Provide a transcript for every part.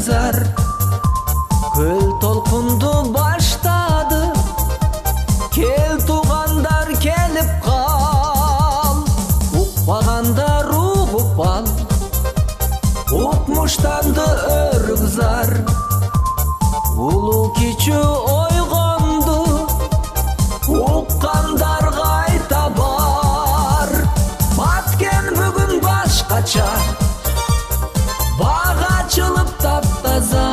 zar kөл толкунду баштады кел туугандар келип кал укпагандар угуп ал укмуштанды өрүк зар улуу кичүү ойгонду уккандар кайта бар баткен бүгүн башкача бак ачылып таптаза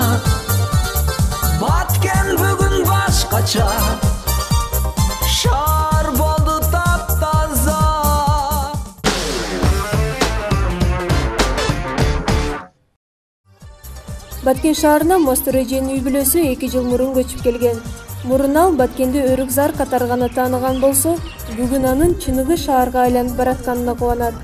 баткен бүгүн башкача шаар болду таптаза. Баткен шаарына Мастор эженин үй бүлөсү 2 жыл мурун көчүп келген. Мурун ал Баткенди өрүк зар катары гана тааныган болсо, бүгүн анын чыныгы шаарга айланып баратканына кубанат.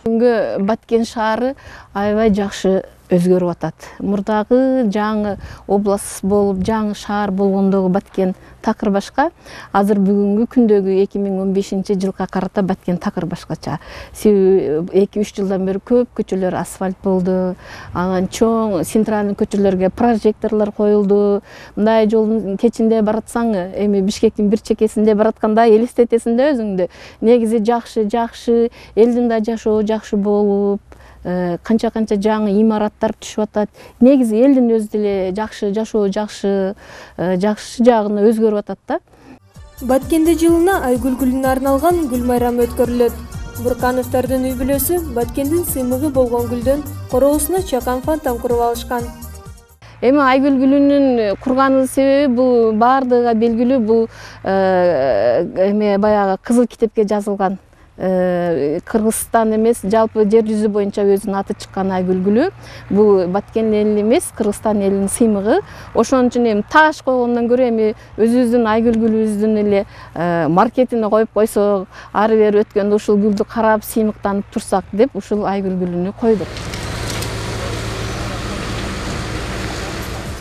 Бүгүнкү Баткен шаары аябай жакшы өзгөрүп атат. Мурдагы жаңы область болуп, жаңы шаар болгондогу Баткен такыр башка. Азыр бүгүнкү күндөгү 2015-жылга карата Баткен такыр башкача. 2-3 жылдан бери көп көчөлөр асфальт болду. Анан чоң центральный көчөлөргө прожекторлор коюлду. Мындай жолдун кечинде баратсаң, эми Бишкектин бир чекесинде баратканда элестетесиң да өзүңдү. Негизи жакшы, элдин да жашоо жакшы болуп, канча жаңы имараттар түшүп атат. Негизи элдин өзү деле жакшы жашоо жакшы жагына өзгөрүп атат да. Баткенде жылына Айгүл гүлүнө арналган гүл майрамы өткөрүлөт. Буркановдордун үй бүлөсү Баткендин сыймыгы болгон гүлдөн короосуна чакан фонтан куруп алышкан. Эми Айгүл гүлүнүн курганын себеби бул баардыгы белгилүү, бул эми баягы Кызыл китепке жазылган. Кыргызстан эмес, жалпы жер жүзү боюнча өзүнүн аты чыккан Айгүл гүлү. Бул Баткен элинин эмес, Кыргызстан элинин сыймыгы. Ошон үчүн эми таш койгондон көрө эми өзүбүздүн Айгүл гүлүбүздүн эле маркетине коюп койсок, ары бери өткөндө ушул гүлдү карап сыймыктанып турсак деп ушул Айгүл гүлүнү койдук.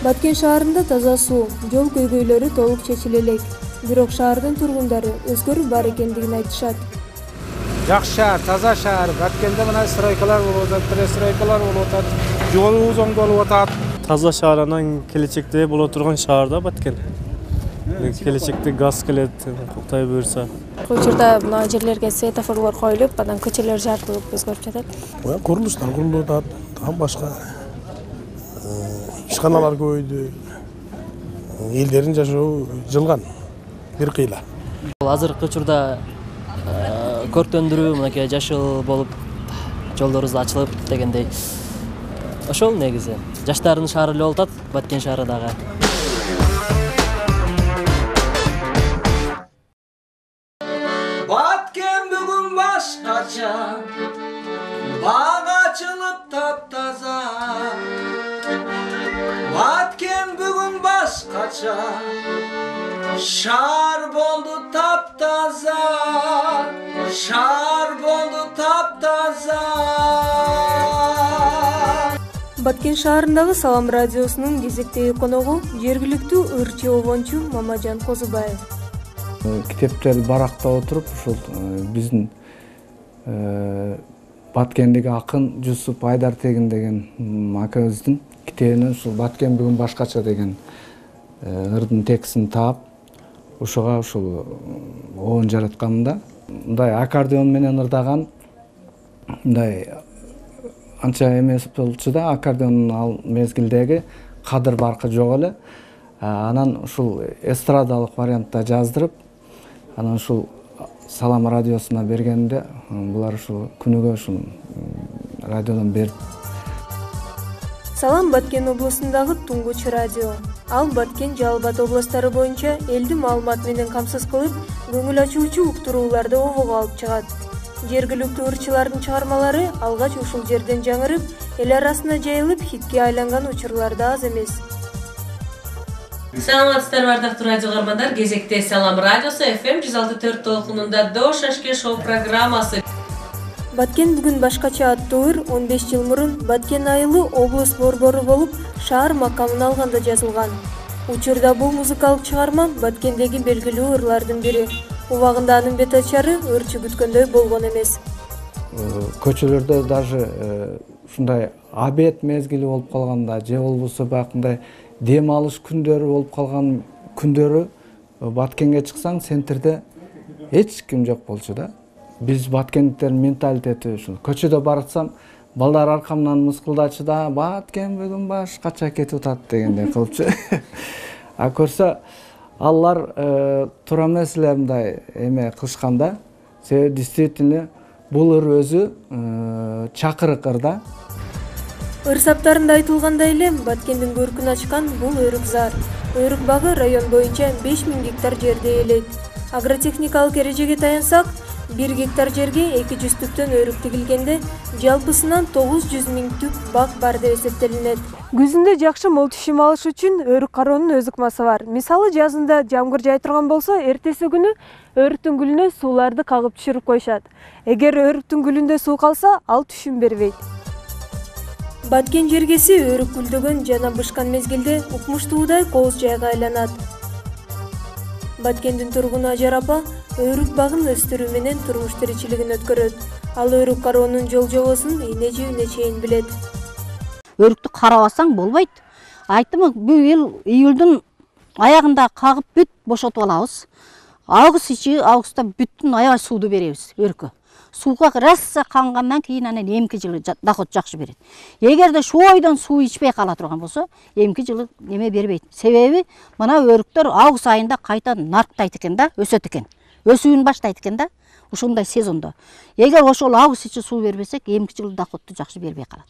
Баткен шаарында таза суу, жол көйгөйлөрү толук чечиле элек. Бирок шаардын тургундары өзгөрүү бар экендигин айтышат. Жакшы шаар, таза шаар. Баткенде мына стройкалар болуп атат, перестройкалар болуп атат, жолубуз оңдолуп атат. Таза шаар, анан келечекте боло турган шаар да Баткен. Келечекте газ келет, Кудай буйрса. Учурда мына жерлерге светофорлор коюлуп, анан көчөлөр жартылып өзгөрүп жатат. Курулуштар курулуп атат, там башка ишканалар көбөйдү. Элдердин жашоо жылган бир кыйла. Азыркы учурда көрктөндүрүү, мынакей жашыл болуп, жолдорубуз ачылып дегендей. Ошол негизи. Жаштардын шаары эле болуп атат, Баткен шаары дагы. Баткен бүгүн башкача, бак ачылып таптаза. Баткен бүгүн башкача, шаар болду таптаза. Шаар болду таптаза. Баткен шаарындагы Салам радиосунун кезектеги коногу жергиликтүү ырчы обончу Мамажан Козубаев. Китептер баракта отуруп, ушул биздин Баткендеги акын Жусуп Айдартегин деген акыбыздын китебинен ушул Баткен бүгүн башкача деген ырдын текстин таап, ушуга ушул обон жаратканымда мындай аккордеон менен ырдаган, мындай анча эмес болчу да, аккордеондун ал мезгилдеги кадыр баркы жок эле. Анан ушул эстрадалык вариантта жаздырып, анан ушул Салам радиосуна бергенде, булар ушул күнүгө ушул радиодон берди. Салам Баткен областындагы туңгуч радио. Ал Баткен, Жалал-Абад областтары боюнча элди маалымат менен камсыз кылып, көңүл ачуучу уктурууларды обого алып чыгат. Жергиликтүү ырчылардын чыгармалары алгач ушул жерден жаңырып, эл арасына жайылып, хитке айланган учурлар да аз эмес. Саламатсыздарбы ардактуу радио каармандар, кезекте Салам радиосу FM 106.4 толкунунда До шашке шоу программасы. Баткен бүгүн башкача аттуу ыр 15 жыл мурун Баткен айылы область борбору болуп, шаар макамын алганда жазылган. Учурда бул музыкалык чыгарма Баткендеги белгилүү ырлардын бири. Убагында анын бет ачары ырчы күткөндөй болгон эмес. Көчөлөрдө даже ушундай обед мезгили болуп калганда же болбосо баягындай дем алыш күндөрү болуп калган күндөрү Баткенге чыксаң центрде эч ким жок болчу да. Биз баткендиктердин менталитети ушул. Көчөдө баратсам балдар аркамдан мыскылдачы да, Баткен бүгүн башкача кетип атат дегендей кылыпчы. А көрсө алар туура эмес эле мындай эме кылышканда, себеби действительно бул ыр өзү чакырык ыр да. Ыр саптарында айтылгандай эле Баткендин көркүн ачкан бул өрүк зар. Өрүк багы район боюнча 5000 гектар жерди ээлейт. Агротехникалык эрежеге таянсак, 1 гектар жерге 200 түптөн өрүк тигилгенде, жалпысынан 900 000 түп бак бар деп эсептелинет. Күзүндө жакшы мол түшүм алыш үчүн өрүк кароонун өз ыкмасы бар. Мисалы жазында жамгыр жай турган болсо, эртеси күнү өрүктүн гүлүнө сууларды кагып түшүрүп коюшат. Эгер өрүктүн гүлүндө суу калса, ал түшүм бербейт. Баткен жергеси өрүк гүлдөгөн жана бышкан мезгилде укмуштуудай кооз жайга айланат. Баткендин тургуну Ажар апа өрүк багын өстүрүү менен турмуш тиричилигин өткөрөт. Ал өрүк кароонун жол-жобосун ийне жибине чейин билет. Өрүктү карабасаң болбойт. Айттым, бул ел июлдун аягында кагып бүт бошотуп алабыз. Август ичи, августта бүттүн аябай сууду беребиз өрүккө. Сууга раса кангандан кийин анан эмки жылы доход жакшы берет. Эгерде шу ойдон суу ичпей кала турган болсо, эмки жылы неме бербейт. Себеби мына өрүктөр август айында кайта нарктайт экен да, өсөт экен. Өсүүнү баштайт экен да, ушундай сезондо. Эгер ошол август ичи суу бербесек, эмки жылы доходду жакшы бербей калат.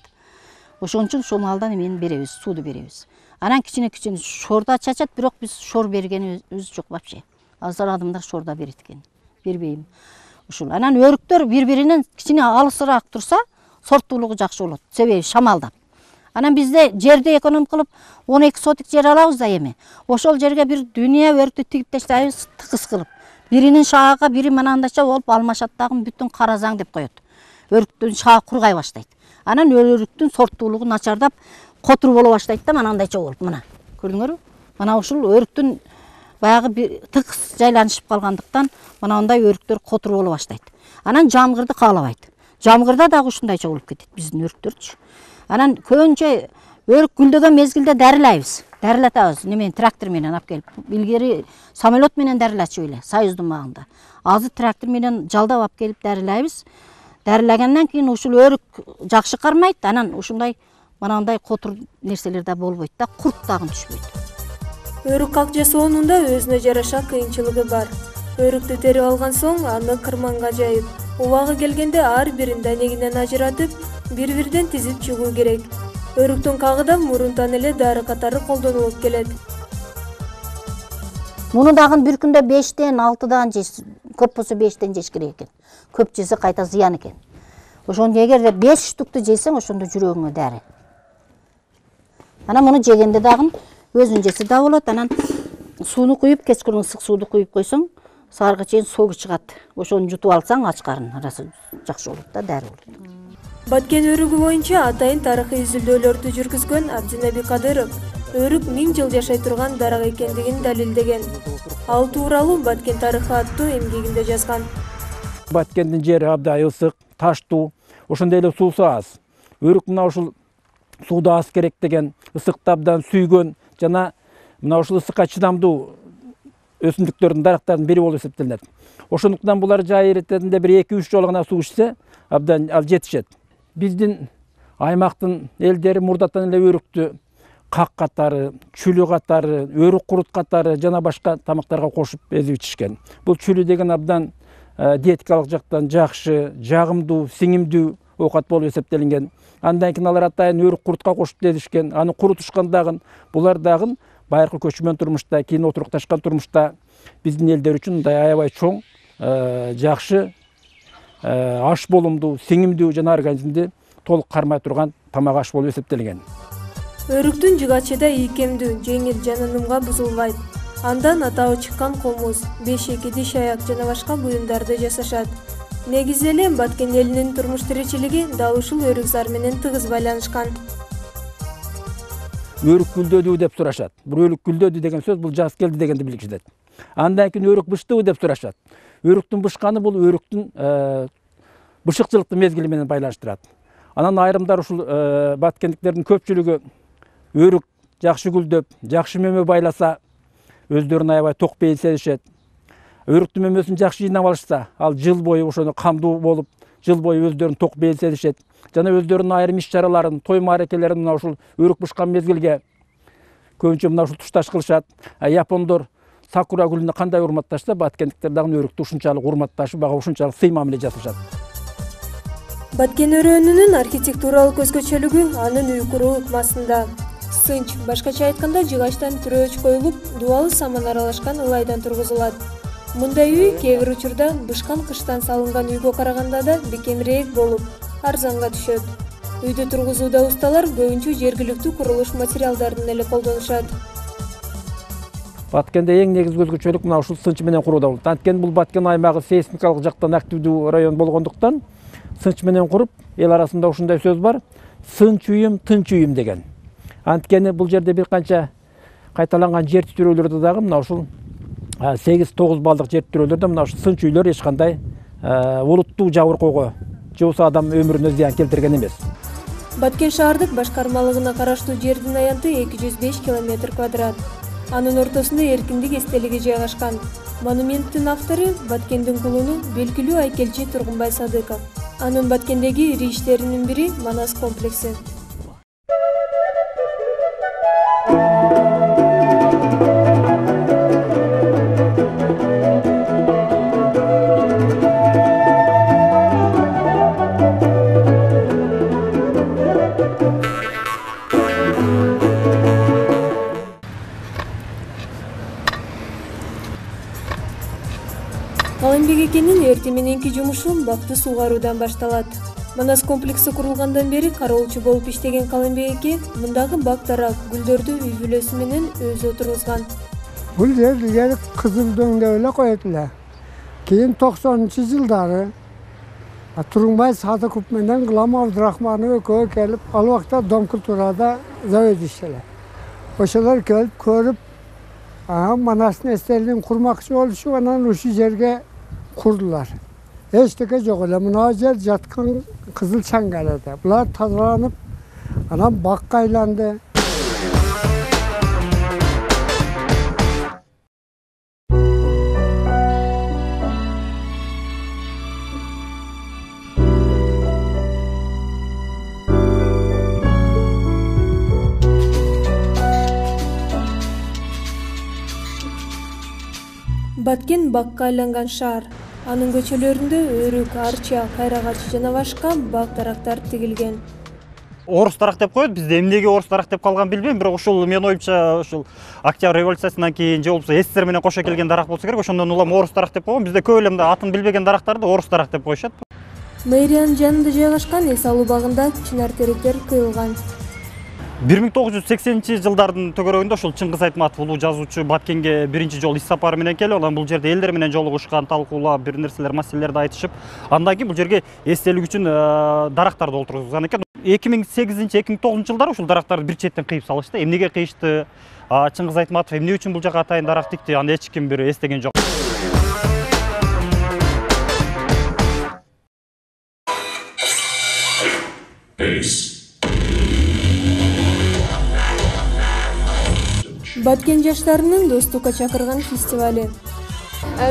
Ошон үчүн ушул маалдан эмени беребиз, сууду беребиз. Анан кичине шорда чачат, бирок биз шор бергенибиз жок вообще. Азыр адамдар шорда берет экен. Бербейм. Ушул. Анан өрүктөр бири-биринен кичине алысыраак турса, сорттуулугу жакшы болот. Себеби шамалдап. Анан бизде жерди эконом кылып 12 сотик жер алабыз да эми. Ошол жерге бир дүние өрүктү тигип таштайбыз, тыкыс кылып. Биринин шаагы бири манандача болуп алмашат дагы бүтүн каразаң деп коет. Өрүктүн шаагы кургай баштайт. Анан өрүктүн сорттуулугу начардап, котур боло баштайт да манандайча болуп. Мына. Көрдүңөрбү? Мына ушул өрүктүн баягы тыкыс жайланышып калгандыктан мынандай өрүктөр котур боло баштайт. Анан жамгырды каалабайт. Жамгырда дагы ушундайча болуп кетет биздин өрүктөрчү. Анан көбүнчө өрүк гүлдөгөн мезгилде дарылайбыз. Дарылатабыз. Немен трактор менен алып келип. Илгери самолет менен дарылачу эле Союздун магында. Азыр трактор менен жалдап алып келип дарылайбыз. Дарылагандан кийин ушул өрүк жакшы кармайт. Анан ушундай манандай котур нерселер да болбойт да, курт дагы түшпөйт. Өрүк как жасоонунда өзүнө жараша кыйынчылыгы бар. Өрүктү терип алган соң аны кырманга жайып, убагы келгенде ар бирин данегинен ажыратып, бири-бирден тизип чыгуу керек. Өрүктүн кагы да мурунтан эле дары катары колдонулуп келет. Муну дагы бир күндө 5-тен 6-дан жеш, көп болсо 5-тен жеш керек экен. Көп жесе кайта зыян экен. Ошондо эгерде 5 штукту жесең, ошондо жүрөгүңө дары. Анан муну жегенде дагы өзүн жесе да болот. Анан сууну куюп, кечкурун ысык сууду куюп койсоң, саарга чейин согу чыгат. Ошону жутуп алсаң, ач карын арасы жакшы болот да, дары болот. Баткен өрүгү боюнча атайын тарыхый изилдөөлөрдү жүргүзгөн Абдинаби Кадыров өрүк 1000 жыл жашай турган дарак экендигин далилдеген. Ал тууралуу Баткен тарыхы аттуу эмгегинде жазган. Баткендин жери абдай ысык, таштуу, ошондой эле суусу аз. Өрүк мына ушул сууда аз керек деген, ысыкты абдан сүйгөн жана мына ушул ысыкка чыдамдуу өсүмдүктөрдүн дарактардын бири болуп эсептелинет. Ошондуктан булар жай иреттеринде бир 2-3 жолу гана суу ичсе, абдан ал жетишет. Биздин аймактын элдери мурдатан эле өрүктү как катары, чүлү катары, өрүк курут катары жана башка тамактарга кошуп эзип ичишкен. Бул чүлү деген абдан диетикалык жактан жакшы, жагымдуу, сиңимдүү оокат болуп эсептелинген. Андан кийин алар атайын өрүк курутка кошуп эзишкен. Аны курутушкан дагы булар дагы байыркы көчмөн турмушта, кийин отурукташкан турмушта биздин элдер үчүн мындай аябай чоң, жакшы, аш болумдуу, сиңимдүү жана организмди толук кармай турган тамак аш болуп эсептелген. Өрүктүн жыгачы да ийкемдүү, жеңил жана нумга бузулбайт. Андан атабы чыккан комуз, бешик, идиш аяк жана башка буюмдарды жасашат. Негизи эле Баткен элинин турмуш тиричилиги дал ушул өрүк зар менен тыгыз байланышкан. Өрүк гүлдөдү деп сурашат. Бул өрүк гүлдөдү деген сөз бул жаз келди дегенди билгичет. Андан кийин өрүк быштыбы деп сурашат. Өрүктүн бышканы бул өрүктүн бышыкчылыктын мезгили менен байланыштырат. Анан айрымдар ушул баткендиктердин көпчүлүгү өрүк жакшы гүлдөп, жакшы мөмө байласа, өздөрүн аябай ток бейил сезишет. Өрүктүн мөмөсүн жакшы жыйнап алышса, ал жыл бою ошону камдуу болуп, жыл бою өздөрүн ток бейил сезишет. Жана өздөрүнүн айрым иш-чараларын, той мааракелерин мына ушул өрүк бышкан мезгилге көбүнчө мына ушул тушташ кылышат. Япондор сакура гүлүнө кандай урматташса, баткендиктер дагы өрүктү ушунчалык урматташып, ага ушунчалык сый мамиле жасашат. Баткен өрөөнүнүн архитектуралык өзгөчөлүгү анын үй куруу ыкмасында. Сынч, башкача айтканда, жыгачтан түрөөч коюлуп, дубалы саман аралашкан ылайдан тургузулат. Мындай үй кээ бир учурда бышкан кыштан салынган үйгө караганда да бекемирээк болуп, арзанга түшөт. Үйдү тургузуудаусталар көбүнчө жергиликтүү курулуш материалдарын эле колдонушат. Баткенде эң негизги өзгөчөлүк мына ушул сынч менен куруууда болот. Анткени бул Баткен аймагы сейсмикалык жактан активдүү район болгондуктан сынч менен куруп, эл арасында ушундай сөз бар: сынч үйүм, тынч үйүм деген. Анткени бул жерде бир канча кайталанган жер титирөөлөрдө дагы мына ушул 8-9 балдык жер титирөөлөрдө мына ушул сынч үйлөр эч кандай олуттуу жабыркоого же болбосо адам өмүрүнө зыян келтирген эмес. Баткен шаардык башкармалыгына караштуу жердин аянты 205 км². Анын ортосунда эркиндик эстелиги жайгашкан. Монументтин автору Баткендин кулуну белгилүү айкелчи Тургунбай Садыков. Анын Баткендеги ири иштеринин бири Манас комплекси. Калымбек экенин эртең мененки жумушу бакты суугаруудан башталат. Манас комплекси курулгандан бери кароолчу болуп иштеген Калымбек эке мындагы бак-дарак, гүлдөрдү үй бүлөсү менен өзү отургузган. Бул жер илгери кызыл дөңдөп эле коет эле. Кийин 90-жылдары Тургунбай Садыков менен Гулам Абдурахманов экөө келип, ал убакта Дом культурада завод иштелет. Ошолор келип көрүп, Манастын эстелигин курмакчы болушу, анан ушул жерге курдулар. Эчтеке жок эле, мына жер жаткан кызыл чаңгарада. Булар тазаланып, анан бакка айланды. Баткен бакка айланган шаар. Анын көчөлөрүндө өрүк, арча, кайрагач жана башка бак-дарактар тигилген. Орус дарак деп коет, бизде эмнеге орус дарак деп калган билбейм, бирок ушул менин оюмча ушул Октябрь революциясынан кийин же болбосо СССР менен кошо келген дарак болсо керек, ошондон улам орус дарак деп койгон. Бизде көп эле мындай атын билбеген дарактарды орус дарак деп коюшат. Мэриянын жанында жайгашкан эс алуу багында чынар теректер кыйылган. 1980-жылдардын төгөрөгүндө ушул Чыңгыз Айтматов улуу жазуучу Баткенге биринчи жолу иш сапары менен келип, анан бул жерде элдер менен жолугушкан, талкуулап, бир нерселер, маселелерди айтышып, андан кийин бул жерге эстелик үчүн дарактарды олтургузган экен. 2008-2009 жылдары ушул дарактарды бир четтен кыйып салышты. Эмнеге кыйышты? Чыңгыз Айтматов эмне үчүн бул жака атайын дарак тикти? Аны эч ким бир эстеген жок. Баткен жаштарынын достукка чакырган фестивали.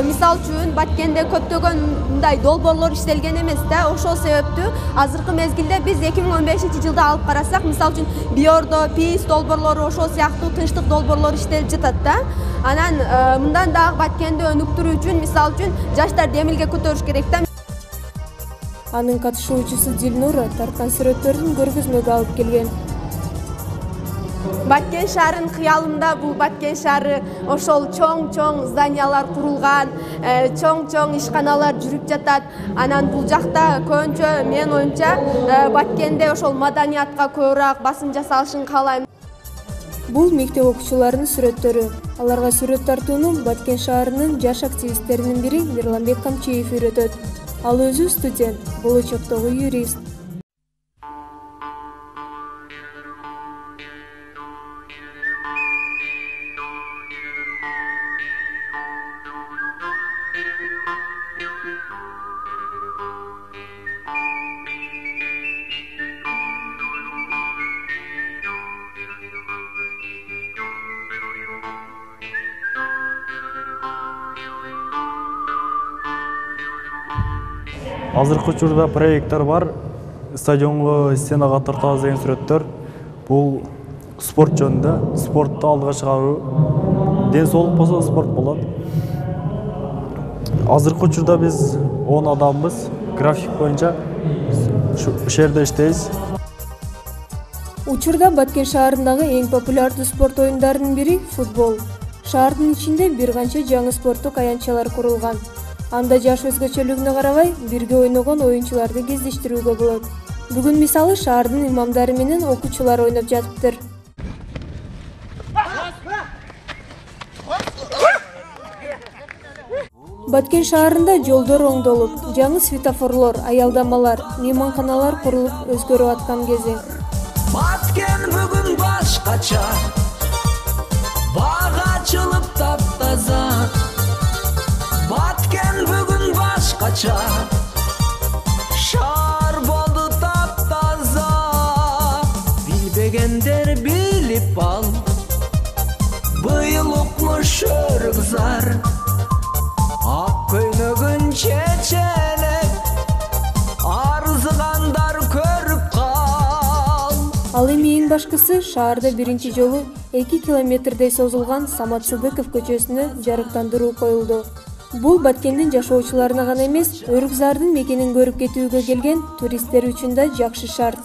Мисал үчүн Баткенде көптөгөн мындай долбоорлор иштелген эмес да, ошол себептүү азыркы мезгилде биз 2015-жылда алып карасак, мисал үчүн Биордо, ПИС долбоорлору, ошол сыяктуу тынчтык долбоорлор иштелип жатат да. Анан мындан дагы Баткенди өнүктүрүү үчүн, мисал үчүн жаштар демилге көтөрүш керек да. Анын катышуучусу Дилнура тарткан сүрөттөрдүн көргөзмөгө алып келген. Баткен шаарын кыялымда бул Баткен шаары ошол чоң-чоң зданиялар курулган, чоң-чоң ишканалар жүрүп жатат. Анан бул жакта көбүнчө менин оюмча Баткенде ошол маданиятка көбүрөөк басым жасалышын каалайм. Бул мектеп окуучуларынын сүрөттөрү. Аларга сүрөт тартууну Баткен шаарынын жаш активисттеринин бири Мирланбек Камчиев үйрөтөт. Ал өзү студент, болочоктогу юрист. Азыркы учурда проекттер бар. Стадионго стенага тартабыз деген сүрөттөр. Бул спорт жөнүндө, спортту алдыга чыгаруу. Ден соолук болсо спорт болот. Азыркы учурда биз 10 адамбыз. График боюнча ушул жерде иштейбиз. Учурда Баткен шаарындагы эң популярдуу спорт оюндарынын бири футбол. Шаардын ичинде бир канча жаңы спорттук аянтчалар курулган. Анда жаш өзгөчөлүгүнө карабай бирге ойногон оюнчуларды кездештирүүгө болот. Бүгүн мисалы шаардын имамдары менен окуучулар ойноп жатыптыр. Баткен шаарында жолдор оңдолуп, жаңы светофорлор, аялдамалар, мейманканалар курулуп өзгөрүп аткан кезең. Баткен бүгүн башкача, бак ачылып таптаза. Баткен бүгүн башкача, шаар болду таптаза. Билбегендер билип ал, быйыл укмуш өрүк зар. Ак көйнөгүн чеченеп, арзыгандар көрүп кал. Ал эми эң башкысы шаарда биринчи жолу 2 километрдей созулган Самат Сыдыков көчөсүнө жарыктандыруу коюлду. Бул Баткендин жашоочуларына гана эмес, Өрүкзардын мекенин көрүп кетүүгө келген туристтер үчүн да жакшы шарт.